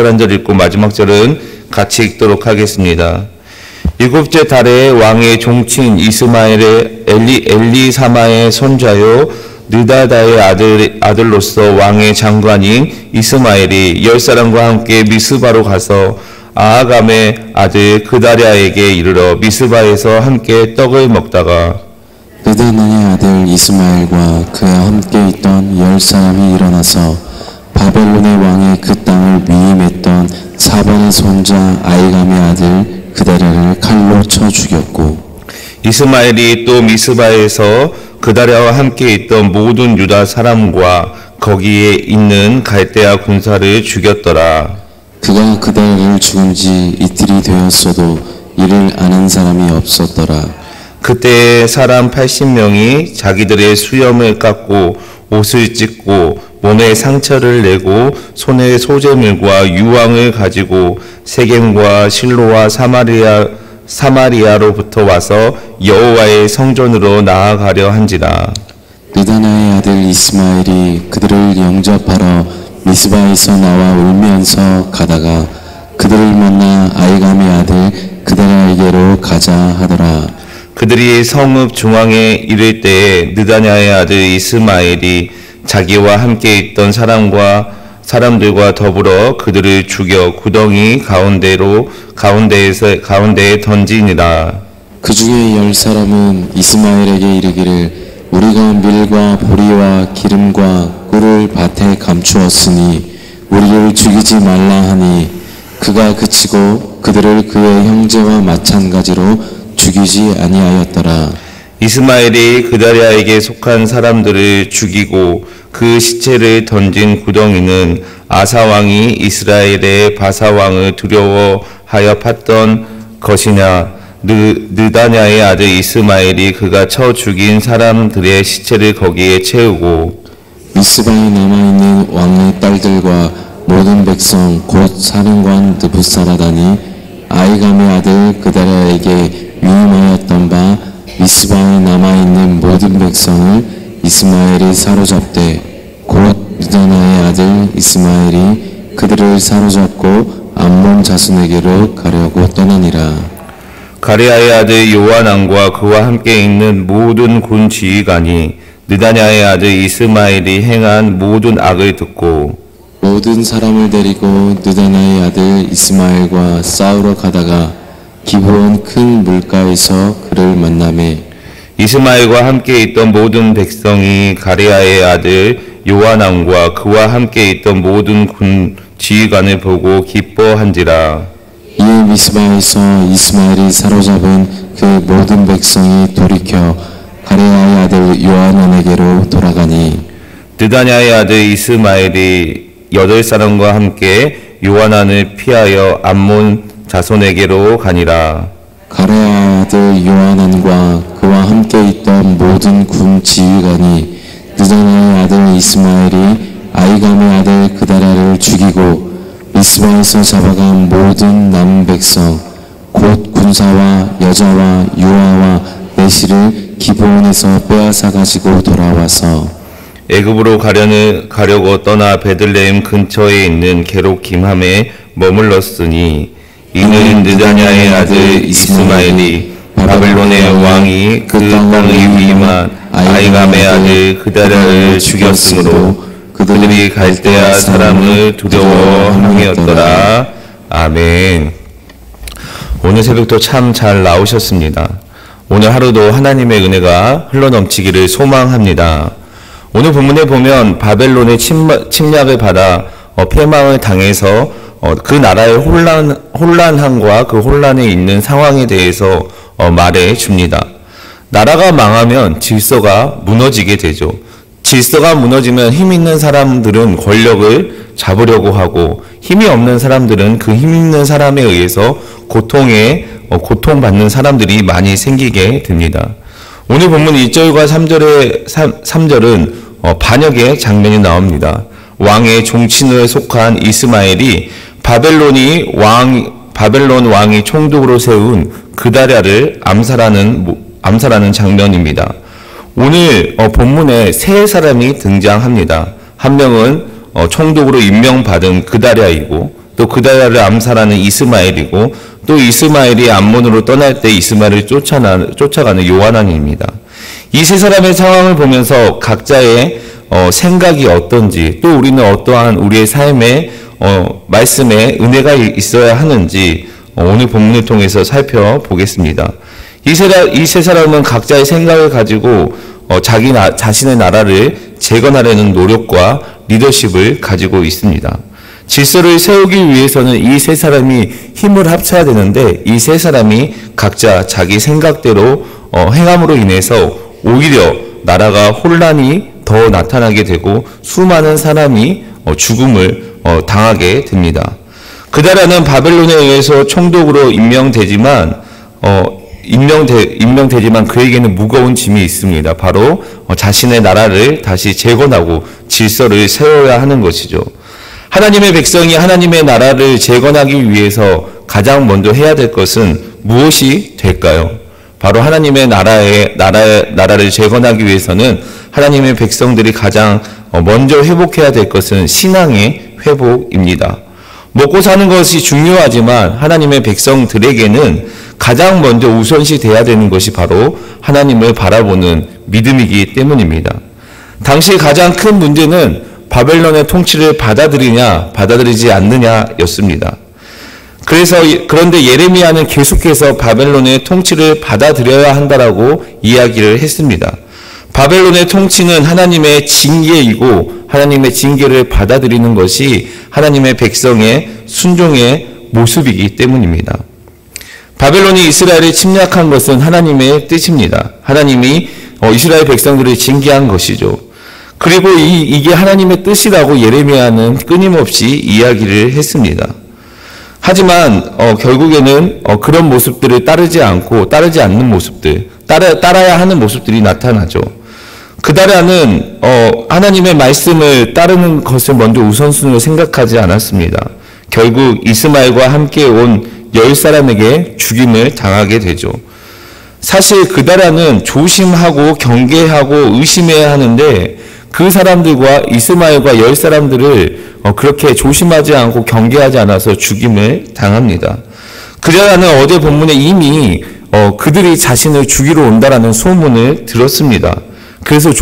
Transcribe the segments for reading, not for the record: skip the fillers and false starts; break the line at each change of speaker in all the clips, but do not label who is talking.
절 한 절 읽고 마지막 절은 같이 읽도록 하겠습니다. 일곱째 달에 왕의 종친 이스마엘의 엘리사마의 손자요 느다다의 아들로서 왕의 장관인 이스마엘이 10사람과 함께 미스바로 가서 아하감의 아들 그다랴에게 이르러 미스바에서 함께 떡을 먹다가
느다나의 아들 이스마엘과 그와 함께 있던 10사람이 일어나서 바벨론의 왕이 그 땅을 위임했던 사반의 손자 아히감의 아들 그다랴를 칼로 쳐 죽였고
이스마엘이 또 미스바에서 그다랴와 함께 있던 모든 유다 사람과 거기에 있는 갈대아 군사를 죽였더라.
그가 그다랴를 죽은 지 이틀이 되었어도 이를 아는 사람이 없었더라.
그때 사람 80명이 자기들의 수염을 깎고 옷을 찢고 몸에 상처를 내고 손에 소재물과 유황을 가지고 세겜과 실로와 사마리아로부터 와서 여호와의 성전으로 나아가려 한지라.
느다나의 아들 이스마엘이 그들을 영접하러 미스바에서 나와 울면서 가다가 그들을 만나 아히감의 아들 그다랴에게로 가자 하더라.
그들이 성읍 중앙에 이를 때에 느다냐의 아들 이스마엘이 자기와 함께 있던 사람들과 더불어 그들을 죽여 구덩이 가운데에 던지니라.
그 중에 10사람은 이스마엘에게 이르기를 우리가 밀과 보리와 기름과 꿀을 밭에 감추었으니 우리를 죽이지 말라 하니 그가 그치고 그들을 그의 형제와 마찬가지로 죽이지 아니하였더라.
이스마엘이 그다랴에게 속한 사람들을 죽이고 그 시체를 던진 구덩이는 아사왕이 이스라엘의 바사왕을 두려워하여 팠던 것이냐 느다냐의 아들 이스마엘이 그가 쳐 죽인 사람들의 시체를 거기에 채우고
미스바에 남아있는 왕의 딸들과 모든 백성 곧 사령관 느부사라단이 아히감의 아들 그다랴에게 위임하였던 바 미스바에 남아있는 모든 백성을 이스마엘이 사로잡되 곧 느다나의 아들 이스마엘이 그들을 사로잡고 암몬 자손에게로 가려고 떠나니라.
가레아의 아들 요하난과 그와 함께 있는 모든 군 지휘관이 느다냐의 아들 이스마엘이 행한 모든 악을 듣고
모든 사람을 데리고 느다나의 아들 이스마엘과 싸우러 가다가 기브온 큰 물가에서 그를 만나매
이스마엘과 함께 있던 모든 백성이 가레아의 아들 요하난과 그와 함께 있던 모든 군 지휘관을 보고 기뻐한지라.
이에 미스바에서 이스마엘이 사로잡은 그 모든 백성이 돌이켜 가레아의 아들 요하난에게로 돌아가니
느다냐의 아들 이스마엘이 8사람과 함께 요하난을 피하여 암몬 자손에게로 가니라.
가레아의 아들 요하난과 그와 함께 있던 모든 군 지휘관이 느다냐의 아들 이스마엘이 아히감의 아들 그다랴를 죽이고 미스바에서 잡아간 모든 남은 백성 곧 군사와 여자와 유아와 내시를 기브온에서 빼앗아 가지고 돌아와서
애굽으로 가려고 떠나 베들레헴 근처에 있는 게로 김함에 머물렀으니 이는 느다냐의 아들 이스마엘이 바벨론의 왕이 그 땅의 위임한 아히감의 아들 그다랴를 죽였으므로 그들이 갈대아 사람을 두려워함이었더라. 아멘. 오늘 새벽도 참 잘 나오셨습니다. 오늘 하루도 하나님의 은혜가 흘러넘치기를 소망합니다. 오늘 본문에 보면 바벨론의 침략을 받아 패망을 당해서 그 나라의 혼란함과 그 혼란에 있는 상황에 대해서 말해 줍니다. 나라가 망하면 질서가 무너지게 되죠. 질서가 무너지면 힘 있는 사람들은 권력을 잡으려고 하고 힘이 없는 사람들은 그 힘 있는 사람에 의해서 고통받는 사람들이 많이 생기게 됩니다. 오늘 본문 1절과 3절은 반역의 장면이 나옵니다. 왕의 종친을 속한 이스마엘이 바벨론 왕이 총독으로 세운 그다랴를 암살하는 장면입니다. 오늘 본문에 세 사람이 등장합니다. 한 명은 총독으로 임명받은 그다랴이고 또 그다라를 암살하는 이스마엘이고, 또 이스마엘이 암몬으로 떠날 때 이스마엘을 쫓아가는 요하난입니다. 이 세 사람의 상황을 보면서 각자의 생각이 어떤지, 또 우리는 어떠한 우리의 삶에 말씀에 은혜가 있어야 하는지 오늘 본문을 통해서 살펴보겠습니다. 이 세 사람은 각자의 생각을 가지고 자신의 나라를 재건하려는 노력과 리더십을 가지고 있습니다. 질서를 세우기 위해서는 이 세 사람이 힘을 합쳐야 되는데, 이 세 사람이 각자 자기 생각대로 행함으로 인해서 오히려 나라가 혼란이 더 나타나게 되고 수많은 사람이 죽음을 당하게 됩니다. 그다라는 바벨론에 의해서 총독으로 임명되지만 그에게는 무거운 짐이 있습니다. 바로 자신의 나라를 다시 재건하고 질서를 세워야 하는 것이죠. 하나님의 백성이 하나님의 나라를 재건하기 위해서 가장 먼저 해야 될 것은 무엇이 될까요? 바로 하나님의 나라를 재건하기 위해서는 하나님의 백성들이 가장 먼저 회복해야 될 것은 신앙의 회복입니다. 먹고 사는 것이 중요하지만 하나님의 백성들에게는 가장 먼저 우선시 돼야 되는 것이 바로 하나님을 바라보는 믿음이기 때문입니다. 당시 가장 큰 문제는 바벨론의 통치를 받아들이냐 받아들이지 않느냐였습니다. 그런데 예레미야는 계속해서 바벨론의 통치를 받아들여야 한다라고 이야기를 했습니다. 바벨론의 통치는 하나님의 징계이고, 하나님의 징계를 받아들이는 것이 하나님의 백성의 순종의 모습이기 때문입니다. 바벨론이 이스라엘을 침략한 것은 하나님의 뜻입니다. 하나님이 이스라엘 백성들을 징계한 것이죠. 그리고 이게 하나님의 뜻이라고 예레미야는 끊임없이 이야기를 했습니다. 하지만 결국에는 그런 모습들을 따르지 않는 모습들, 따라야 하는 모습들이 나타나죠. 그다라는 하나님의 말씀을 따르는 것을 먼저 우선순위로 생각하지 않았습니다. 결국 이스마엘과 함께 온 10사람에게 죽임을 당하게 되죠. 사실 그다라는 조심하고 경계하고 의심해야 하는데, 그 사람들과 이스마엘과 10사람들을 그렇게 조심하지 않고 경계하지 않아서 죽임을 당합니다. 그다라는 어제 본문에 이미 그들이 자신을 죽이러 온다라는 소문을 들었습니다. 그래서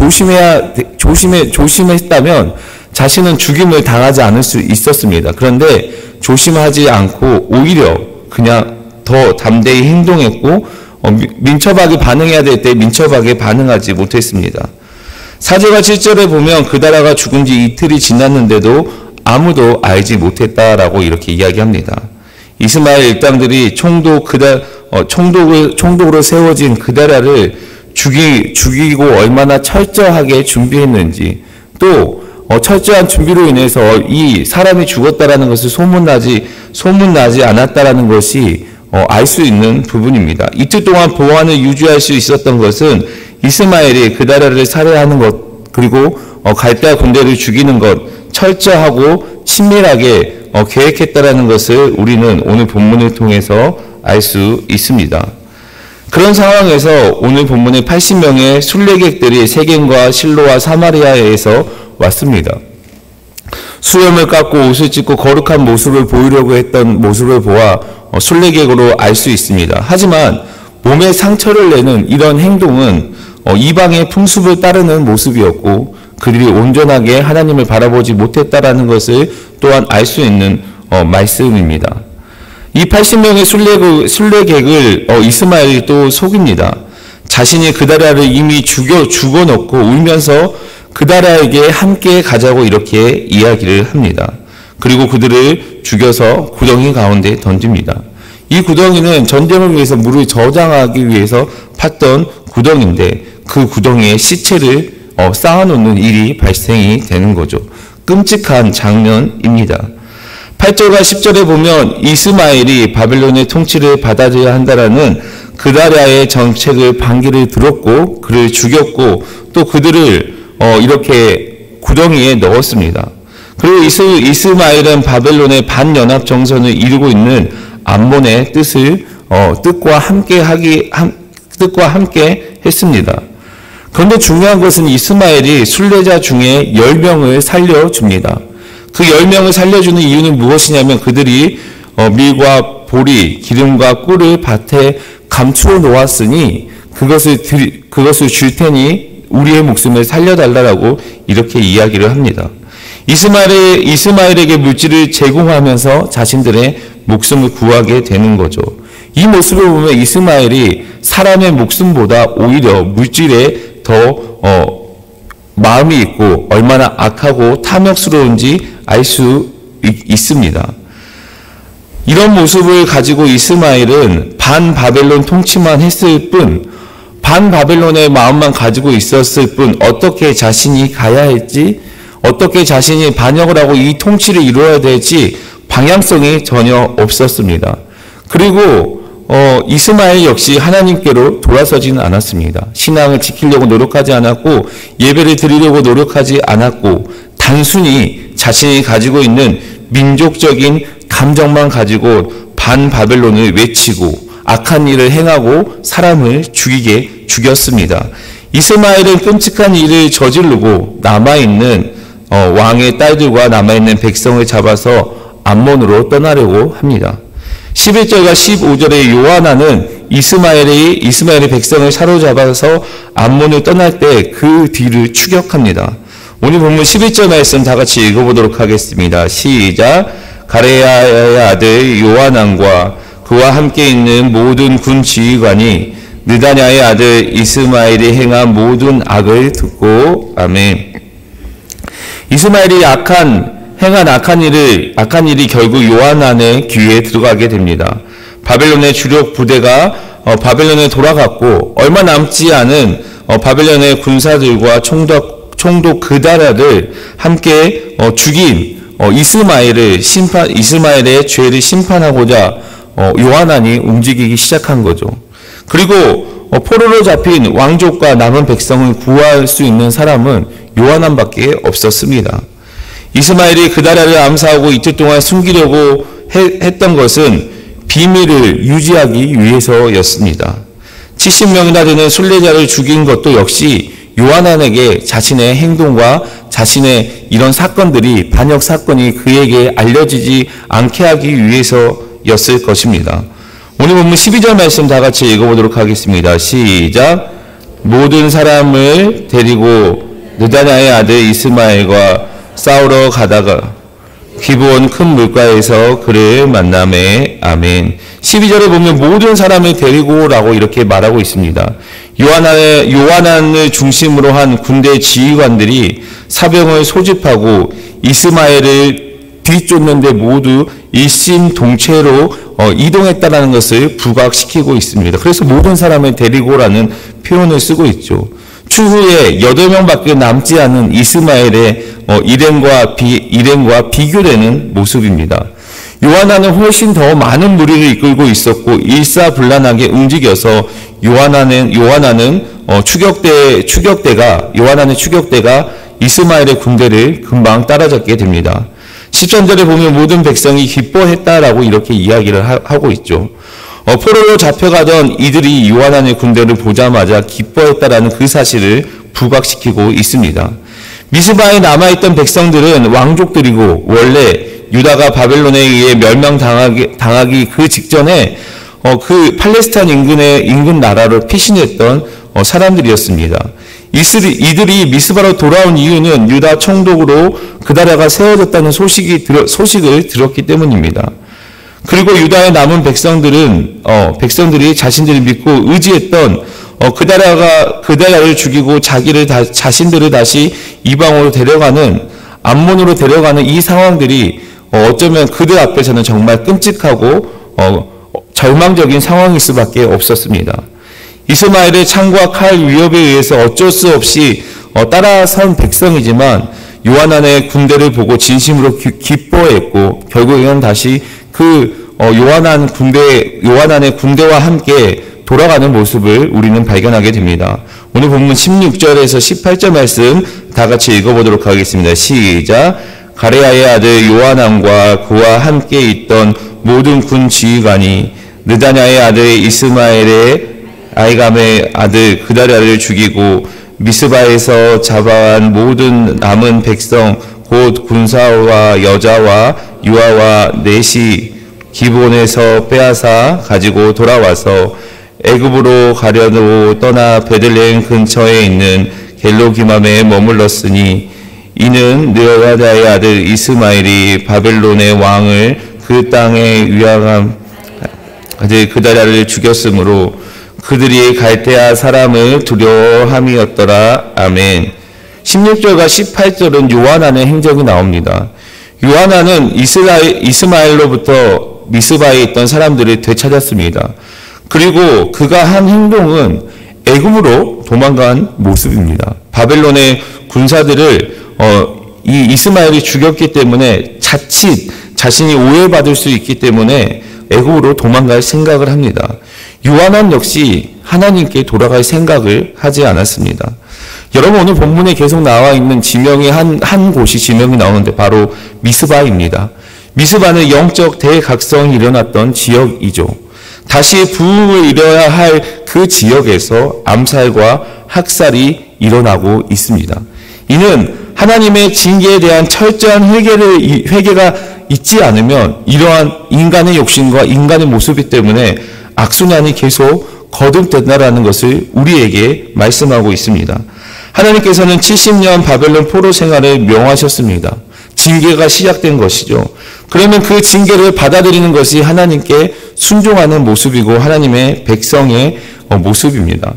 조심했다면 자신은 죽임을 당하지 않을 수 있었습니다. 그런데 조심하지 않고 오히려 그냥 더 담대히 행동했고, 민첩하게 반응해야 될 때 민첩하게 반응하지 못했습니다. 4절과 7절에 보면 그다라가 죽은 지 이틀이 지났는데도 아무도 알지 못했다라고 이렇게 이야기합니다. 이스마엘 일당들이 총독으로 세워진 그다라를 죽이고 얼마나 철저하게 준비했는지, 또 철저한 준비로 인해서 이 사람이 죽었다라는 것을 소문나지 않았다라는 것이 알 수 있는 부분입니다. 이틀 동안 보안을 유지할 수 있었던 것은 이스마엘이 그다라를 살해하는 것, 그리고 갈대아 군대를 죽이는 것, 철저하고 친밀하게 계획했다라는 것을 우리는 오늘 본문을 통해서 알 수 있습니다. 그런 상황에서 오늘 본문의 80명의 순례객들이 세겜과 실로와 사마리아에서 왔습니다. 수염을 깎고 옷을 찢고 거룩한 모습을 보이려고 했던 모습을 보아 순례객으로 알 수 있습니다. 하지만 몸에 상처를 내는 이런 행동은 이방의 풍습을 따르는 모습이었고, 그들이 온전하게 하나님을 바라보지 못했다라는 것을 또한 알 수 있는 말씀입니다. 이 80명의 순례객을 이스마엘이 또 속입니다. 자신이 그다라를 이미 죽어놓고 울면서 그다라에게 함께 가자고 이렇게 이야기를 합니다. 그리고 그들을 죽여서 구덩이 가운데 던집니다. 이 구덩이는 전쟁을 위해서 물을 저장하기 위해서 팠던 구덩이인데, 그 구덩이에 시체를 쌓아놓는 일이 발생이 되는 거죠. 끔찍한 장면입니다. 8절과 10절에 보면 이스마엘이 바벨론의 통치를 받아들여야 한다라는 그다라의 정책을 반기를 들었고 그를 죽였고, 또 그들을 이렇게 구덩이에 넣었습니다. 그리고 이스마엘은 바벨론의 반연합 정선을 이루고 있는 암몬의 뜻과 함께 했습니다. 그런데 중요한 것은 이스마엘이 순례자 중에 10명을 살려줍니다. 그 10명을 살려주는 이유는 무엇이냐면 그들이 밀과 보리, 기름과 꿀을 밭에 감추어 놓았으니 그것을 줄 테니 우리의 목숨을 살려달라고 이렇게 이야기를 합니다. 이스마엘에게 물질을 제공하면서 자신들의 목숨을 구하게 되는 거죠. 이 모습을 보면 이스마엘이 사람의 목숨보다 오히려 물질에 더 마음이 있고 얼마나 악하고 탐욕스러운지 알 수 있습니다. 이런 모습을 가지고 이스마엘은 반바벨론 통치만 했을 뿐, 반바벨론의 마음만 가지고 있었을 뿐, 어떻게 자신이 가야 할지, 어떻게 자신이 반역을 하고 이 통치를 이루어야 될지 방향성이 전혀 없었습니다. 그리고 이스마엘 역시 하나님께로 돌아서지는 않았습니다. 신앙을 지키려고 노력하지 않았고 예배를 드리려고 노력하지 않았고 단순히 자신이 가지고 있는 민족적인 감정만 가지고 반바벨론을 외치고 악한 일을 행하고 사람을 죽였습니다. 이스마엘은 끔찍한 일을 저지르고 남아있는 왕의 딸들과 남아있는 백성을 잡아서 암몬으로 떠나려고 합니다. 11절과 15절의 요하나는 이스마엘의 백성을 사로잡아서 암몬을 떠날 때 그 뒤를 추격합니다. 오늘 본문 11절 말씀 다 같이 읽어보도록 하겠습니다. 시작. 가레야의 아들 요하난과 그와 함께 있는 모든 군 지휘관이 느다냐의 아들 이스마엘이 행한 모든 악을 듣고 아멘. 이스마엘이 행한 악한 일이 결국 요하난의 귀에 들어가게 됩니다. 바벨론의 주력 부대가 바벨론에 돌아갔고 얼마 남지 않은 바벨론의 군사들과 총독 그다랴를 함께 죽인 이스마엘의 죄를 심판하고자 요하난이 움직이기 시작한 거죠. 그리고 포로로 잡힌 왕족과 남은 백성을 구할 수 있는 사람은 요하난밖에 없었습니다. 이스마엘이 그다랴를 암살하고 이틀 동안 숨기려고 했던 것은 비밀을 유지하기 위해서였습니다. 70명이나 되는 순례자를 죽인 것도 역시 요하난에게 자신의 행동과 자신의 이런 사건들이 반역 사건이 그에게 알려지지 않게 하기 위해서였을 것입니다. 오늘 본문 12절 말씀 다 같이 읽어보도록 하겠습니다. 시작. 모든 사람을 데리고 느다냐의 아들 이스마엘과 싸우러 가다가 기브온 큰 물가에서 그를 만나매 아멘. 12절에 보면 모든 사람을 데리고라고 이렇게 말하고 있습니다. 요하난을 중심으로 한 군대 지휘관들이 사병을 소집하고 이스마엘을 뒤쫓는데 모두 일심동체로 이동했다는 것을 부각시키고 있습니다. 그래서 모든 사람을 데리고라는 표현을 쓰고 있죠. 추후에 8명밖에 남지 않은 이스마엘의 일행과 비교되는 모습입니다. 요하난은 훨씬 더 많은 무리를 이끌고 있었고 일사불란하게 움직여서 요하난의 추격대가 이스마엘의 군대를 금방 따라잡게 됩니다. 13절에 보면 모든 백성이 기뻐했다라고 이렇게 이야기를 하고 있죠. 포로로 잡혀가던 이들이 요하난의 군대를 보자마자 기뻐했다라는 그 사실을 부각시키고 있습니다. 미스바에 남아있던 백성들은 왕족들이고 원래 유다가 바벨론에 의해 멸망당하기 그 직전에 그 팔레스타인 인근 나라로 피신했던 사람들이었습니다. 이들이 미스바로 돌아온 이유는 유다 총독으로 그다랴가 세워졌다는 소식을 들었기 때문입니다. 그리고 유다에 남은 백성들이 자신들이 믿고 의지했던 그다랴를 죽이고 자신들을 다시 이방으로 암몬으로 데려가는 이 상황들이 어쩌면 그들 앞에서는 정말 끔찍하고 절망적인 상황일 수밖에 없었습니다. 이스마엘의 창과 칼 위협에 의해서 어쩔 수 없이 따라선 백성이지만 요하난의 군대를 보고 진심으로 기뻐했고 결국에는 다시 요하난의 군대와 함께 돌아가는 모습을 우리는 발견하게 됩니다. 오늘 본문 16절에서 18절 말씀 다 같이 읽어보도록 하겠습니다. 시작. 가레야의 아들 요하난과 그와 함께 있던 모든 군 지휘관이 느다냐의 아들 이스마엘의 아이감의 아들 그다랴를 죽이고 미스바에서 잡아온 모든 남은 백성 곧 군사와 여자와 유아와 넷이 기본에서 빼앗아 가지고 돌아와서 애굽으로 가려고 떠나 베들레헴 근처에 있는 겔로기맘에 머물렀으니 이는 느아다의 아들 이스마엘이 바벨론의 왕을 그 땅에 위하여 그다랴를 죽였으므로 그들이 갈대아 사람을 두려워함이었더라. 아멘. 16절과 18절은 요하난의 행적이 나옵니다. 요하난은 이스마엘로부터 미스바에 있던 사람들을 되찾았습니다. 그리고 그가 한 행동은 애굽으로 도망간 모습입니다. 바벨론의 군사들을 이 이스마엘이 죽였기 때문에 자칫 자신이 오해받을 수 있기 때문에 애굽으로 도망갈 생각을 합니다. 요하난 역시 하나님께 돌아갈 생각을 하지 않았습니다. 여러분, 오늘 본문에 계속 나와 있는 지명이 한 곳이 지명이 나오는데 바로 미스바입니다. 미스바는 영적 대각성이 일어났던 지역이죠. 다시 부흥을 이뤄야 할 그 지역에서 암살과 학살이 일어나고 있습니다. 이는 하나님의 징계에 대한 철저한 회개가 있지 않으면 이러한 인간의 욕심과 인간의 모습이 때문에 악순환이 계속 거듭된다라는 것을 우리에게 말씀하고 있습니다. 하나님께서는 70년 바벨론 포로 생활을 명하셨습니다. 징계가 시작된 것이죠. 그러면 그 징계를 받아들이는 것이 하나님께 순종하는 모습이고 하나님의 백성의 모습입니다.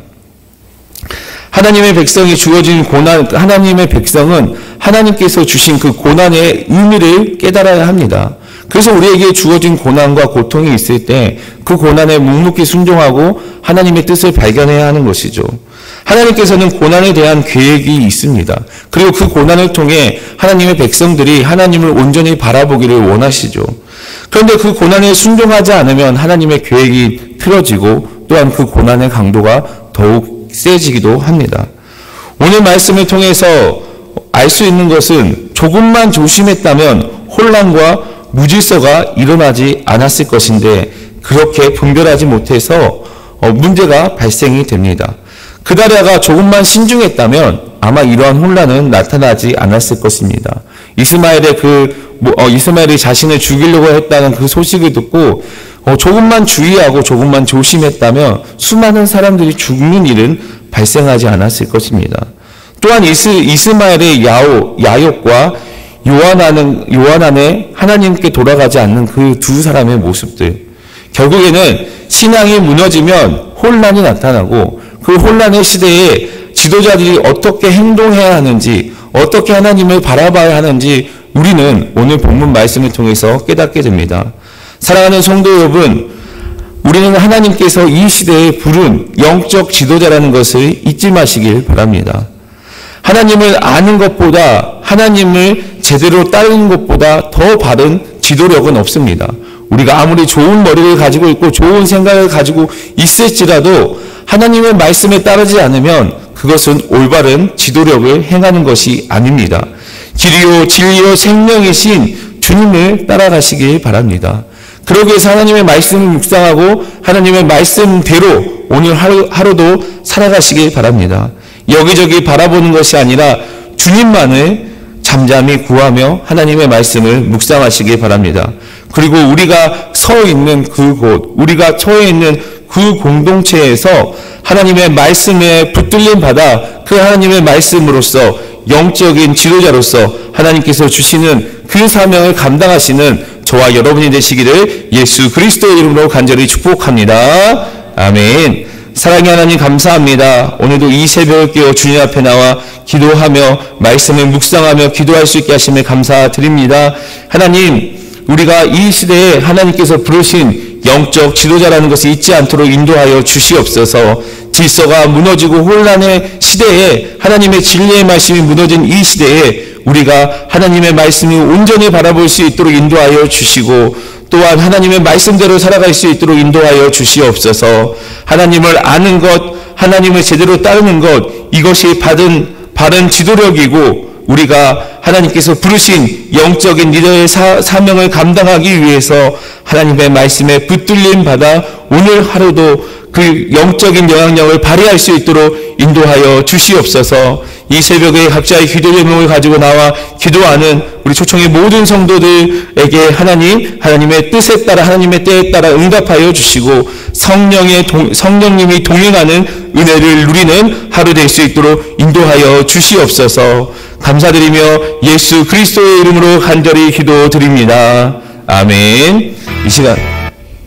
하나님의 백성이 주어진 고난, 하나님의 백성은 하나님께서 주신 그 고난의 의미를 깨달아야 합니다. 그래서 우리에게 주어진 고난과 고통이 있을 때 그 고난에 묵묵히 순종하고 하나님의 뜻을 발견해야 하는 것이죠. 하나님께서는 고난에 대한 계획이 있습니다. 그리고 그 고난을 통해 하나님의 백성들이 하나님을 온전히 바라보기를 원하시죠. 그런데 그 고난에 순종하지 않으면 하나님의 계획이 틀어지고 또한 그 고난의 강도가 더욱 세지기도 합니다. 오늘 말씀을 통해서 알 수 있는 것은 조금만 조심했다면 혼란과 무질서가 일어나지 않았을 것인데 그렇게 분별하지 못해서 문제가 발생이 됩니다. 그다랴가 조금만 신중했다면 아마 이러한 혼란은 나타나지 않았을 것입니다. 이스마엘이 자신을 죽이려고 했다는 그 소식을 듣고 조금만 주의하고 조금만 조심했다면 수많은 사람들이 죽는 일은 발생하지 않았을 것입니다. 또한 이스마엘의 야욕과 요하난의 하나님께 돌아가지 않는 그 두 사람의 모습들, 결국에는 신앙이 무너지면 혼란이 나타나고 그 혼란의 시대에 지도자들이 어떻게 행동해야 하는지, 어떻게 하나님을 바라봐야 하는지 우리는 오늘 본문 말씀을 통해서 깨닫게 됩니다. 사랑하는 성도 여러분, 우리는 하나님께서 이 시대에 부른 영적 지도자라는 것을 잊지 마시길 바랍니다. 하나님을 아는 것보다, 하나님을 제대로 따르는 것보다 더 바른 지도력은 없습니다. 우리가 아무리 좋은 머리를 가지고 있고 좋은 생각을 가지고 있을지라도 하나님의 말씀에 따르지 않으면 그것은 올바른 지도력을 행하는 것이 아닙니다. 길이요 진리요 생명이신 주님을 따라가시길 바랍니다. 그러기 위해서 하나님의 말씀을 묵상하고 하나님의 말씀대로 오늘 하루도 살아가시길 바랍니다. 여기저기 바라보는 것이 아니라 주님만을 잠잠히 구하며 하나님의 말씀을 묵상하시길 바랍니다. 그리고 우리가 서 있는 그곳, 우리가 처해 있는 그 공동체에서 하나님의 말씀에 붙들림 받아 그 하나님의 말씀으로서 영적인 지도자로서 하나님께서 주시는 그 사명을 감당하시는 저와 여러분이 되시기를 예수 그리스도의 이름으로 간절히 축복합니다. 아멘. 사랑의 하나님 감사합니다. 오늘도 이 새벽을 깨어 주님 앞에 나와 기도하며 말씀을 묵상하며 기도할 수 있게 하심에 감사드립니다. 하나님, 우리가 이 시대에 하나님께서 부르신 영적 지도자라는 것을 잊지 않도록 인도하여 주시옵소서. 질서가 무너지고 혼란의 시대에 하나님의 진리의 말씀이 무너진 이 시대에 우리가 하나님의 말씀을 온전히 바라볼 수 있도록 인도하여 주시고 또한 하나님의 말씀대로 살아갈 수 있도록 인도하여 주시옵소서. 하나님을 아는 것, 하나님을 제대로 따르는 것, 이것이 바른 지도력이고 우리가 하나님께서 부르신 영적인 리더의 사명을 감당하기 위해서 하나님의 말씀에 붙들림 받아 오늘 하루도 그 영적인 영향력을 발휘할 수 있도록 인도하여 주시옵소서. 이 새벽에 각자의 기도 제목을 가지고 나와 기도하는 우리 초청의 모든 성도들에게 하나님의 뜻에 따라 하나님의 때에 따라 응답하여 주시고 성령님이 동행하는 은혜를 누리는 하루 될 수 있도록 인도하여 주시옵소서. 감사드리며 예수 그리스도의 이름으로 간절히 기도드립니다. 아멘.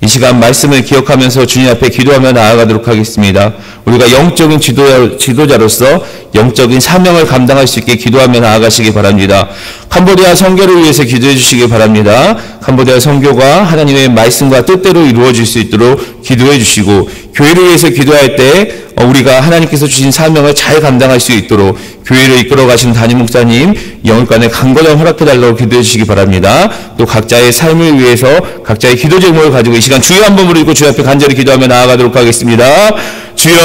이 시간 말씀을 기억하면서 주님 앞에 기도하며 나아가도록 하겠습니다. 우리가 영적인 지도자로서 영적인 사명을 감당할 수 있게 기도하며 나아가시기 바랍니다. 캄보디아 선교를 위해서 기도해 주시기 바랍니다. 캄보디아 선교가 하나님의 말씀과 뜻대로 이루어질 수 있도록 기도해 주시고, 교회를 위해서 기도할 때 우리가 하나님께서 주신 사명을 잘 감당할 수 있도록 교회를 이끌어 가시는 담임 목사님 영육간의 강건함 허락해 달라고 기도해 주시기 바랍니다. 또 각자의 삶을 위해서 각자의 기도 제목을 가지고 이 시간 주여 한 번 부르고 주여 앞에 간절히 기도하며 나아가도록 하겠습니다. 주여